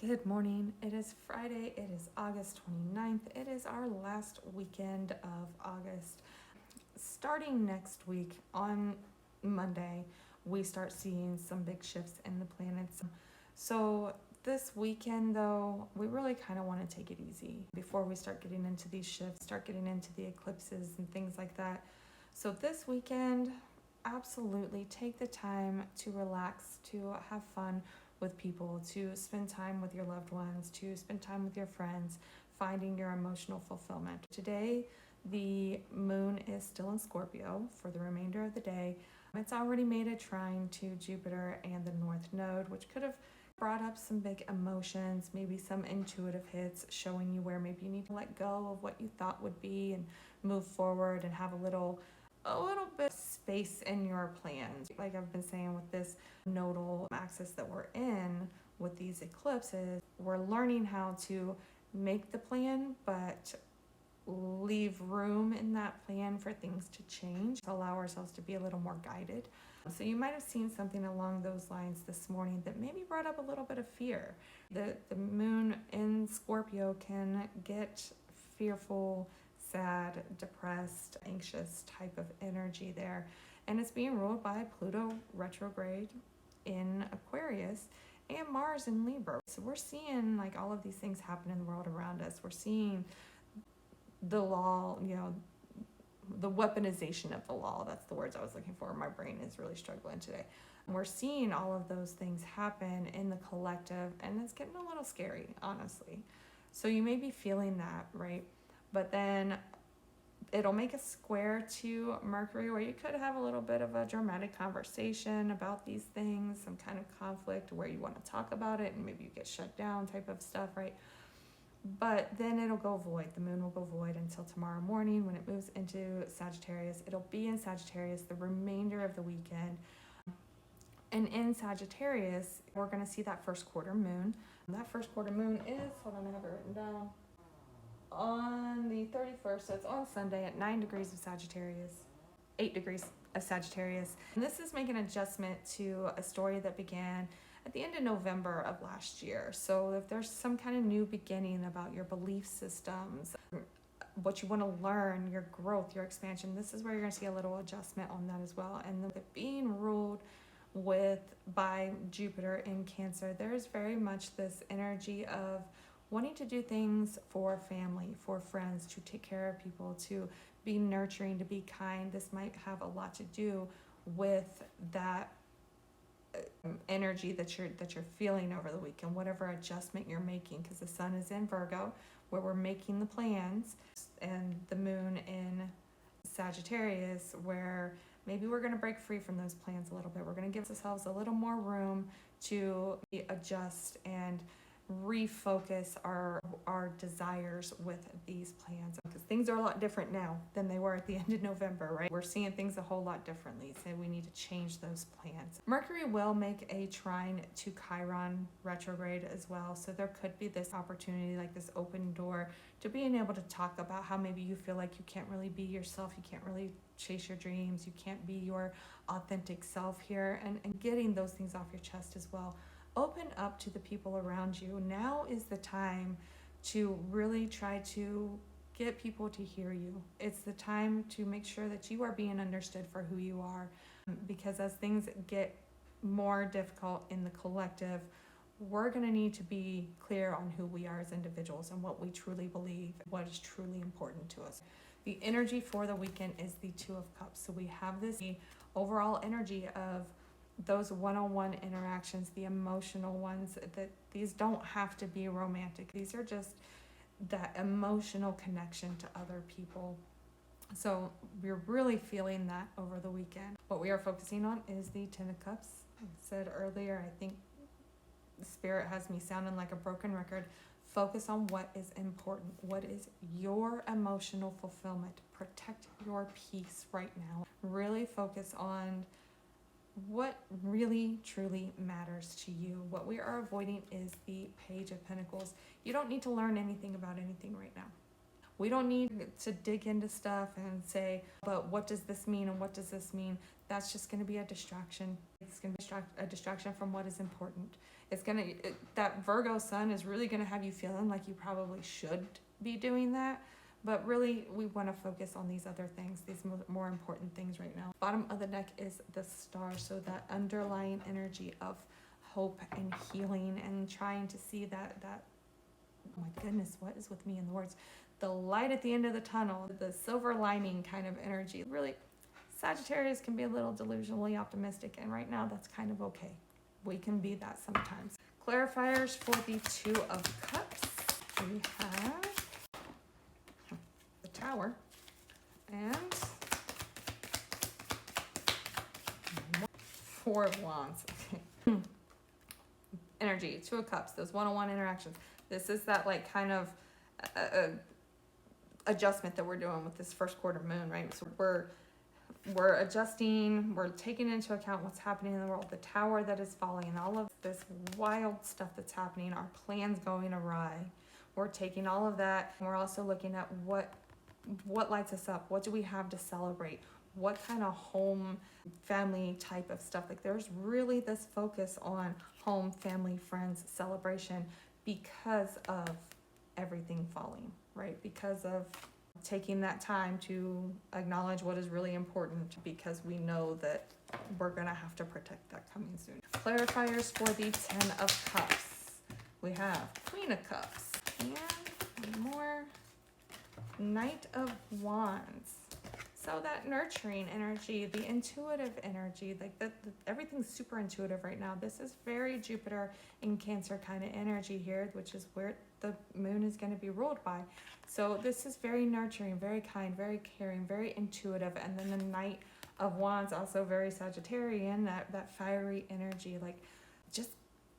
Good morning. It is Friday. It is August 29th. It is our last weekend of August. Starting next week on Monday, we start seeing some big shifts in the planets. So this weekend, though, we really kind of want to take it easy before we start getting into these shifts, start getting into the eclipses and things like that. So this weekend, absolutely take the time to relax, to have fun with people, to spend time with your loved ones, to spend time with your friends, finding your emotional fulfillment. Today, the moon is still in Scorpio for the remainder of the day. It's already made a trine to Jupiter and the North Node, which could have brought up some big emotions, maybe some intuitive hits, showing you where maybe you need to let go of what you thought would be and move forward and have a little bit of space in your plans. Like I've been saying with this nodal axis that we're in with these eclipses, we're learning how to make the plan, but leave room in that plan for things to change, to allow ourselves to be a little more guided. So you might have seen something along those lines this morning that maybe brought up a little bit of fear. The moon in Scorpio can get fearful, sad, depressed, anxious type of energy there. And it's being ruled by Pluto retrograde in Aquarius and Mars in Libra. So we're seeing like all of these things happen in the world around us. We're seeing the law, the weaponization of the law. That's the words I was looking for. My brain is really struggling today. We're seeing all of those things happen in the collective, and it's getting a little scary, honestly. So you may be feeling that, right? But then it'll make a square to Mercury where you could have a little bit of a dramatic conversation about these things, some kind of conflict where you want to talk about it and maybe you get shut down type of stuff, right? But then it'll go void. The moon will go void until tomorrow morning when it moves into Sagittarius. It'll be in Sagittarius the remainder of the weekend. And in Sagittarius, we're going to see that first quarter moon. And that first quarter moon is, hold on, I have it written down, on the 31st, so it's on Sunday at 9 degrees of Sagittarius, 8 degrees of Sagittarius. And this is making an adjustment to a story that began at the end of November of last year. So if there's some kind of new beginning about your belief systems, what you want to learn, your growth, your expansion, this is where you're going to see a little adjustment on that as well. And being ruled by Jupiter in Cancer, there's very much this energy of wanting to do things for family, for friends, to take care of people, to be nurturing, to be kind. This might have a lot to do with that energy that you're feeling over the weekend, whatever adjustment you're making, because the sun is in Virgo where we're making the plans, and the moon in Sagittarius where maybe we're going to break free from those plans a little bit. We're going to give ourselves a little more room to adjust and refocus our desires with these plans, because things are a lot different now than they were at the end of November, right? We're seeing things a whole lot differently, so we need to change those plans. Mercury will make a trine to Chiron retrograde as well, so there could be this opportunity, like this open door to being able to talk about how maybe you feel like you can't really be yourself, you can't really chase your dreams, you can't be your authentic self here, and getting those things off your chest as well. Open up to the people around you. Now is the time to really try to get people to hear you. It's the time to make sure that you are being understood for who you are, because as things get more difficult in the collective, we're going to need to be clear on who we are as individuals and what we truly believe, what is truly important to us. The energy for the weekend is the Two of Cups. So we have this overall energy of those one-on-one interactions, the emotional ones, that these don't have to be romantic. These are just that emotional connection to other people. So we're really feeling that over the weekend. What we are focusing on is the Ten of Cups. I said earlier, I think Spirit has me sounding like a broken record. Focus on what is important. What is your emotional fulfillment? Protect your peace right now. Really focus on what really truly matters to you. What we are avoiding is the Page of Pentacles. You don't need to learn anything about anything right now. We don't need to dig into stuff and say, but what does this mean and what does this mean? That's just going to be a distraction. It's going to be a distraction from what is important. That Virgo sun is really going to have you feeling like you probably should be doing that. But really, we want to focus on these other things, these more important things right now. Bottom of the deck is the star, so that underlying energy of hope and healing and trying to see that oh my goodness, what is with me in the words? The light at the end of the tunnel, the silver lining kind of energy. Really, Sagittarius can be a little delusionally optimistic, and right now that's kind of okay. We can be that sometimes. Clarifiers for the Two of Cups. We have the Tower and Four of Wands. Okay. Energy, Two of Cups, those one-on-one interactions. This is that like kind of adjustment that we're doing with this first quarter moon, right? So we're adjusting, we're taking into account what's happening in the world, the tower that is falling, all of this wild stuff that's happening, our plans going awry. We're taking all of that, and we're also looking at what lights us up, what do we have to celebrate, what kind of home, family type of stuff. Like there's really this focus on home, family, friends, celebration because of everything falling, right? Because of taking that time to acknowledge what is really important, because we know that we're going to have to protect that coming soon. Clarifiers for the Ten of Cups. We have Queen of Cups and one more, Knight of Wands. So that nurturing energy, the intuitive energy, like everything's super intuitive right now. This is very Jupiter in Cancer kind of energy here, which is where the moon is going to be ruled by. So this is very nurturing, very kind, very caring, very intuitive. And then the Knight of Wands, also very Sagittarian, that fiery energy. Like just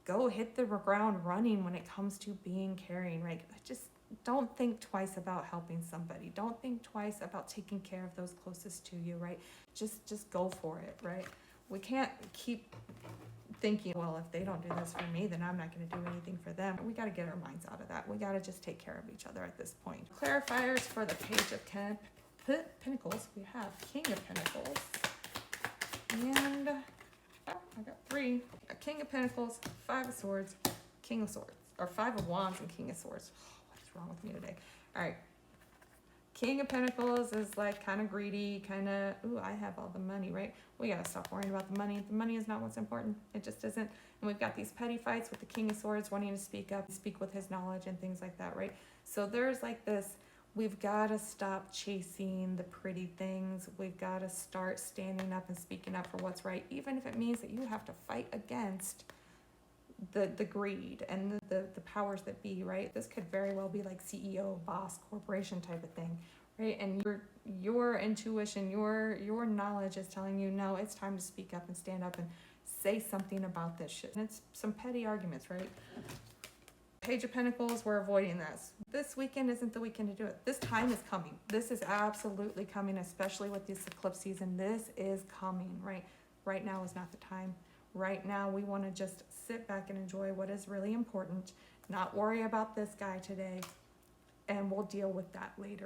go hit the ground running when it comes to being caring, right? Just don't think twice about helping somebody. Don't think twice about taking care of those closest to you, right? Just go for it, right? We can't keep thinking, well, if they don't do this for me, then I'm not going to do anything for them. We got to get our minds out of that. We got to just take care of each other at this point. Clarifiers for the Page of Pentacles. We have King of Pentacles and I got three. A King of Pentacles, Five of Swords, King of Swords, or Five of Wands and King of Swords. Wrong with me today. All right, King of Pentacles is like kind of greedy, kind of, ooh, I have all the money, right? We got to stop worrying about the money. The money is not what's important. It just isn't. And we've got these petty fights with the King of Swords wanting to speak up, speak with his knowledge and things like that, right? So there's like this, we've got to stop chasing the pretty things. We've got to start standing up and speaking up for what's right, even if it means that you have to fight against the greed and the powers that be, right? This could very well be like CEO, boss, corporation type of thing, right? And your intuition, your knowledge is telling you, no, it's time to speak up and stand up and say something about this shit. And it's some petty arguments, right? Page of Pentacles, we're avoiding this. This weekend isn't the weekend to do it. This time is coming. This is absolutely coming, especially with this eclipse season. This is coming, right? Right now is not the time. Right now, we want to just sit back and enjoy what is really important, not worry about this guy today, and we'll deal with that later.